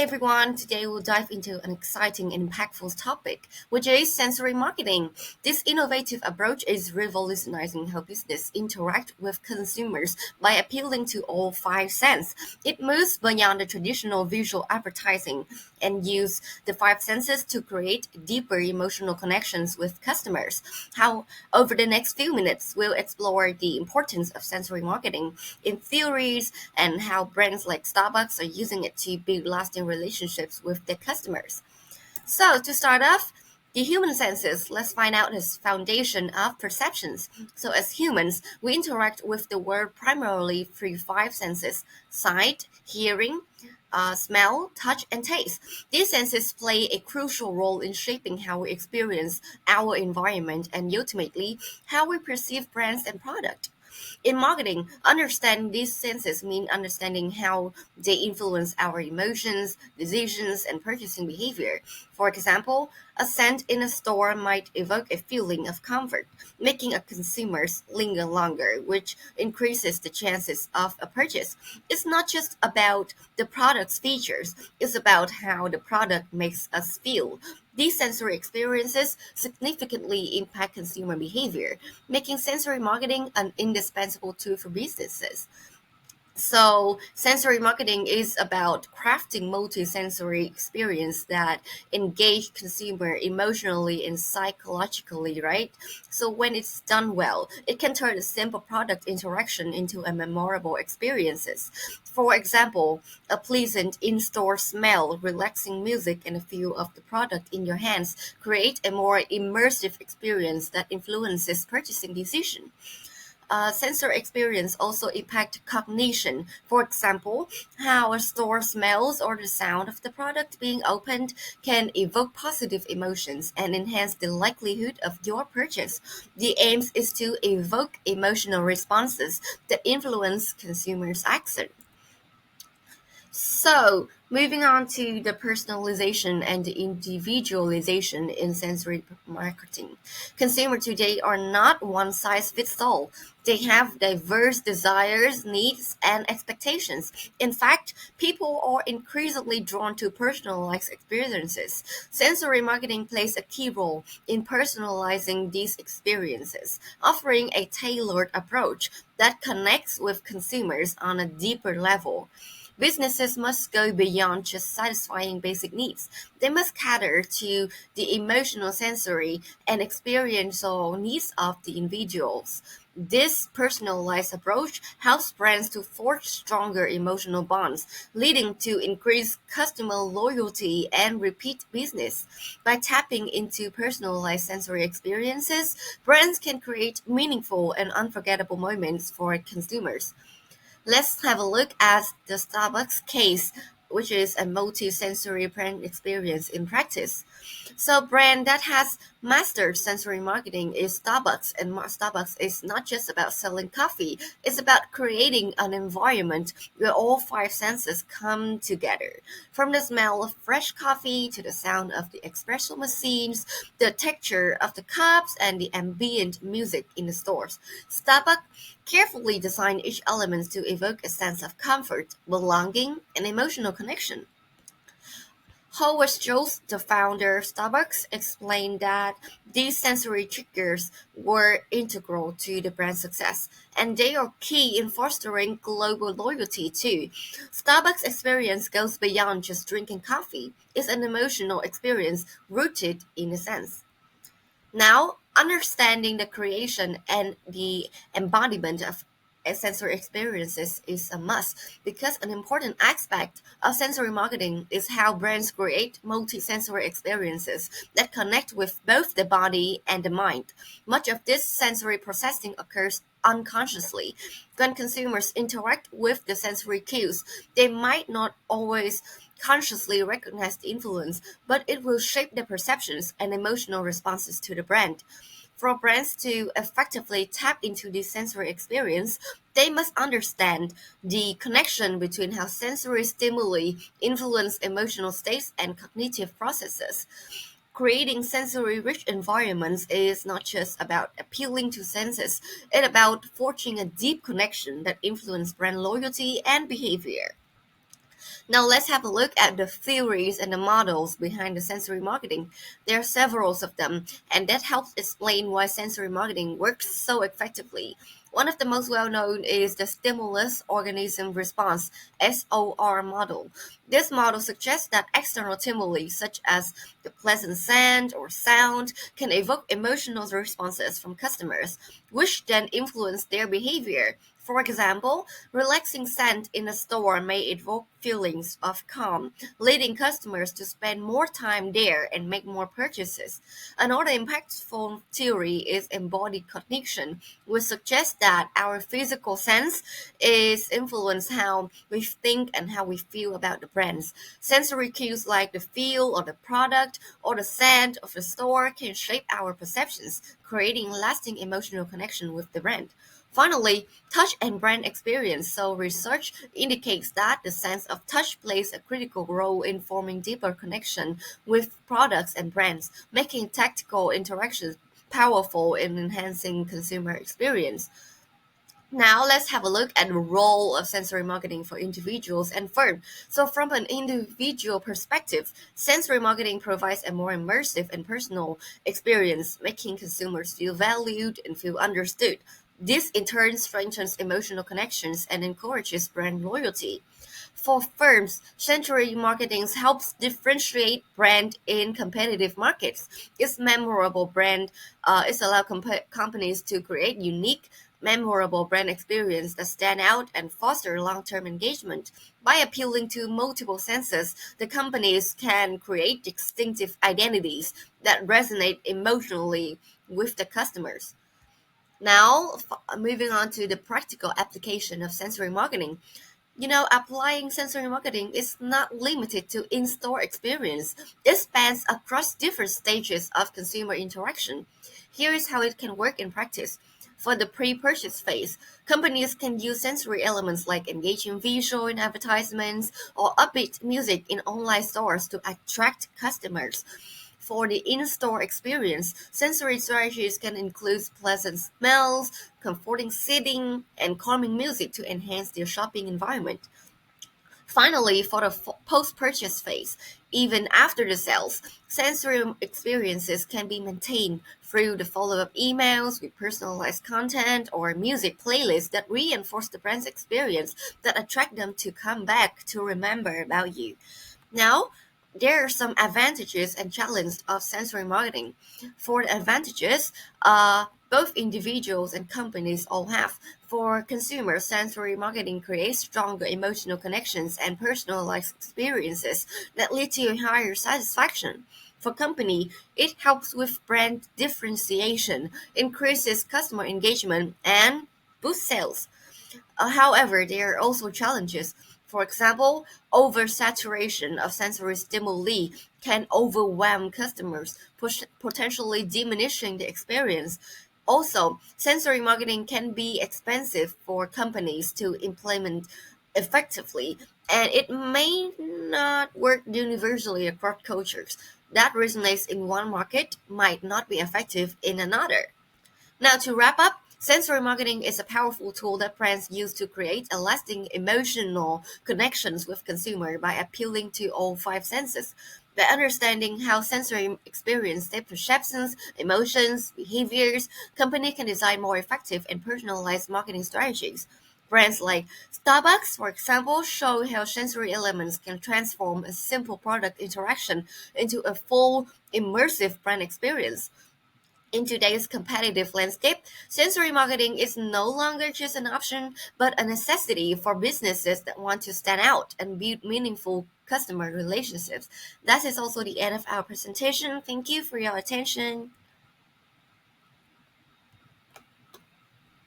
everyone, today we'll dive into an exciting and impactful topic, which is sensory marketing. This innovative approach is revolutionizing how business interact with consumers by appealing to all five senses. It moves beyond the traditional visual advertising and use the five senses to create deeper emotional connections with customers. How over the next few minutes, we'll explore the importance of sensory marketing in theories and how brands like Starbucks are using it to build lasting relationships with their customers. So, to start off, the human senses, let's find out its foundation of perceptions. So, as humans, we interact with the world primarily through five senses: sight, hearing, smell, touch, and taste. These senses play a crucial role in shaping how we experience our environment and ultimately how we perceive brands and products. In marketing, understanding these senses mean understanding how they influence our emotions, decisions, and purchasing behavior. For example, a scent in a store might evoke a feeling of comfort, making a consumer's linger longer, which increases the chances of a purchase. It's not just about the product's features, it's about how the product makes us feel. These sensory experiences significantly impact consumer behavior, making sensory marketing an indispensable tool for businesses. So, sensory marketing is about crafting multi-sensory experience that engage consumer emotionally and psychologically, right? So when it's done well, it can turn a simple product interaction into a memorable experiences. For example, a pleasant in-store smell, relaxing music, and a feel of the product in your hands create a more immersive experience that influences purchasing decision. Sensory experience also impact cognition. For example, how a store smells or the sound of the product being opened can evoke positive emotions and enhance the likelihood of your purchase. The aim is to evoke emotional responses that influence consumers' action. So, moving on to the personalization and the individualization in sensory marketing. Consumers today are not one size fits all. They have diverse desires, needs, and expectations. In fact, people are increasingly drawn to personalized experiences. Sensory marketing plays a key role in personalizing these experiences, offering a tailored approach that connects with consumers on a deeper level. Businesses must go beyond just satisfying basic needs. They must cater to the emotional, sensory, and experiential needs of the individuals. This personalized approach helps brands to forge stronger emotional bonds, leading to increased customer loyalty and repeat business. By tapping into personalized sensory experiences, brands can create meaningful and unforgettable moments for consumers. Let's have a look at the Starbucks case, which is a multi-sensory brand experience in practice. So, brand that has mastered sensory marketing is Starbucks, and Starbucks is not just about selling coffee; it's about creating an environment where all five senses come together. From the smell of fresh coffee to the sound of the espresso machines, the texture of the cups, and the ambient music in the stores. Starbucks carefully designed each element to evoke a sense of comfort, belonging, and emotional connection. Howard Schultz, the founder of Starbucks, explained that these sensory triggers were integral to the brand's success, and they are key in fostering global loyalty too. Starbucks experience goes beyond just drinking coffee. It's an emotional experience rooted in a sense. Now, understanding the creation and the embodiment of sensory experiences is a must because an important aspect of sensory marketing is how brands create multi-sensory experiences that connect with both the body and the mind. Much of this sensory processing occurs unconsciously. When consumers interact with the sensory cues, they might not always consciously recognize the influence, but it will shape their perceptions and emotional responses to the brand. For brands to effectively tap into this sensory experience, they must understand the connection between how sensory stimuli influence emotional states and cognitive processes. Creating sensory rich environments is not just about appealing to senses, it's about forging a deep connection that influences brand loyalty and behavior. Now let's have a look at the theories and the models behind the sensory marketing. There are several of them, and that helps explain why sensory marketing works so effectively. One of the most well known is the stimulus organism response SOR model. This model suggests that external stimuli such as the pleasant scent or sound can evoke emotional responses from customers, which then influence their behavior. For example, relaxing scent in a store may evoke feelings of calm, leading customers to spend more time there and make more purchases. Another impactful theory is embodied cognition, which suggests that our physical sense is influence how we think and how we feel about the brands. Sensory cues like the feel of the product or the scent of the store can shape our perceptions, creating lasting emotional connection with the brand. Finally, touch and brand experience. So, research indicates that the sense of touch plays a critical role in forming deeper connection with products and brands, making tactile interactions powerful in enhancing consumer experience. Now let's have a look at the role of sensory marketing for individuals and firms. So from an individual perspective, sensory marketing provides a more immersive and personal experience, making consumers feel valued and feel understood. This in turn strengthens emotional connections and encourages brand loyalty. For firms, sensory marketing helps differentiate brand in competitive markets. Its memorable brand is allow companies to create unique, memorable brand experience that stand out and foster long-term engagement. By appealing to multiple senses, the companies can create distinctive identities that resonate emotionally with the customers. Now, moving on to the practical application of sensory marketing. Applying sensory marketing is not limited to in-store experience. It spans across different stages of consumer interaction. Here is how it can work in practice. For the pre-purchase phase, companies can use sensory elements like engaging visual in advertisements or upbeat music in online stores to attract customers. For the in-store experience, sensory strategies can include pleasant smells, comforting seating, and calming music to enhance their shopping environment. Finally, for the post-purchase phase, even after the sales, sensory experiences can be maintained through the follow-up emails with personalized content or music playlists that reinforce the brand's experience that attract them to come back to remember about you. Now, there are some advantages and challenges of sensory marketing. For the advantages, both individuals and companies all have. For consumers, sensory marketing creates stronger emotional connections and personalized experiences that lead to higher satisfaction. For company, it helps with brand differentiation, increases customer engagement, and boosts sales. However, there are also challenges. For example, oversaturation of sensory stimuli can overwhelm customers, potentially diminishing the experience. Also, sensory marketing can be expensive for companies to implement effectively, and it may not work universally across cultures. That resonates in one market might not be effective in another. Now, to wrap up, sensory marketing is a powerful tool that brands use to create a lasting emotional connections with consumer by appealing to all five senses. By understanding how sensory experience their perceptions, emotions, behaviors, company can design more effective and personalized marketing strategies. Brands like Starbucks, for example, show how sensory elements can transform a simple product interaction into a full, immersive brand experience. In today's competitive landscape, sensory marketing is no longer just an option, but a necessity for businesses that want to stand out and build meaningful customer relationships. That is also the end of our presentation. Thank you for your attention.